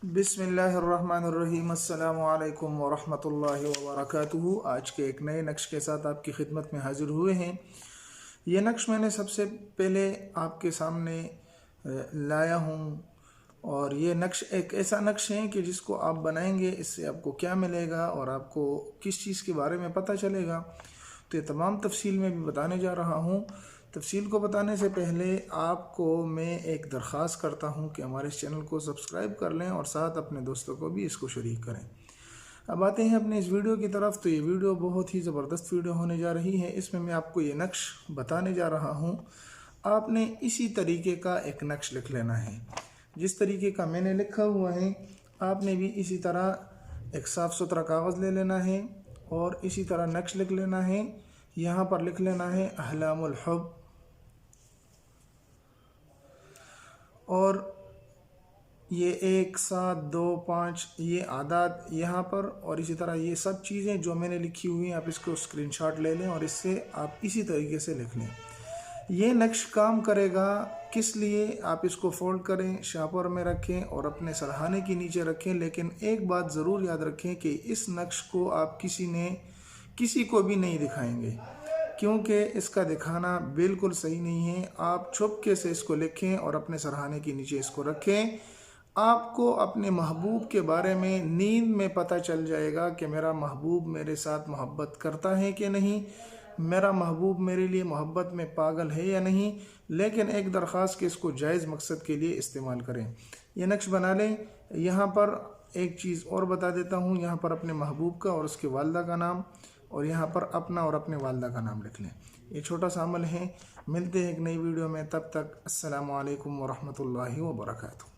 बिस्मिल्लाहिर्रहमानिर्रहीम अस्सलामु अलैकुम वरहमतुल्लाहि वबरकातुहू। आज के एक नए नक्श के साथ आपकी खिदमत में हाजिर हुए हैं। ये नक्श मैंने सबसे पहले आपके सामने लाया हूँ और ये नक्श एक ऐसा नक्श है कि जिसको आप बनाएंगे इससे आपको क्या मिलेगा और आपको किस चीज़ के बारे में पता चलेगा। तो ये तमाम तफसील में भी बताने जा रहा हूँ। तफसील को बताने से पहले आपको मैं एक दरख्वास्त करता हूँ कि हमारे इस चैनल को सब्सक्राइब कर लें और साथ अपने दोस्तों को भी इसको शरीक करें। अब आते हैं अपने इस वीडियो की तरफ। तो ये वीडियो बहुत ही ज़बरदस्त वीडियो होने जा रही है। इसमें मैं आपको ये नक्श बताने जा रहा हूँ। आपने इसी तरीके का एक नक्श लिख लेना है, जिस तरीके का मैंने लिखा हुआ है। आपने भी इसी तरह एक साफ़ सुथरा कागज़ ले लेना है और इसी तरह नक्श लिख लेना है। यहाँ पर लिख लेना है अहलामुल हुब और ये 1 7 2 5 ये आदाद यहाँ पर, और इसी तरह ये सब चीज़ें जो मैंने लिखी हुई हैं आप इसको स्क्रीनशॉट ले लें और इससे आप इसी तरीके से लिख लें। ये नक्श काम करेगा किस लिए, आप इसको फोल्ड करें, शापर में रखें और अपने सरहाने के नीचे रखें। लेकिन एक बात ज़रूर याद रखें कि इस नक्श को आप किसी को भी नहीं दिखाएंगे, क्योंकि इसका दिखाना बिल्कुल सही नहीं है। आप छुपके से इसको लिखें और अपने सरहाने के नीचे इसको रखें। आपको अपने महबूब के बारे में नींद में पता चल जाएगा कि मेरा महबूब मेरे साथ मोहब्बत करता है कि नहीं, मेरा महबूब मेरे लिए मोहब्बत में पागल है या नहीं। लेकिन एक दरख्वास्त कि इसको जायज़ मकसद के लिए इस्तेमाल करें। यह नक्श बना लें। यहाँ पर एक चीज़ और बता देता हूँ, यहाँ पर अपने महबूब का और उसके वालदा का नाम और यहाँ पर अपना और अपने वालदा का नाम लिख लें। ये छोटा सा अमल है। मिलते हैं एक नई वीडियो में, तब तक अस्सलामु अलैकुम वरहमतुल्लाहि वबरकातुहू।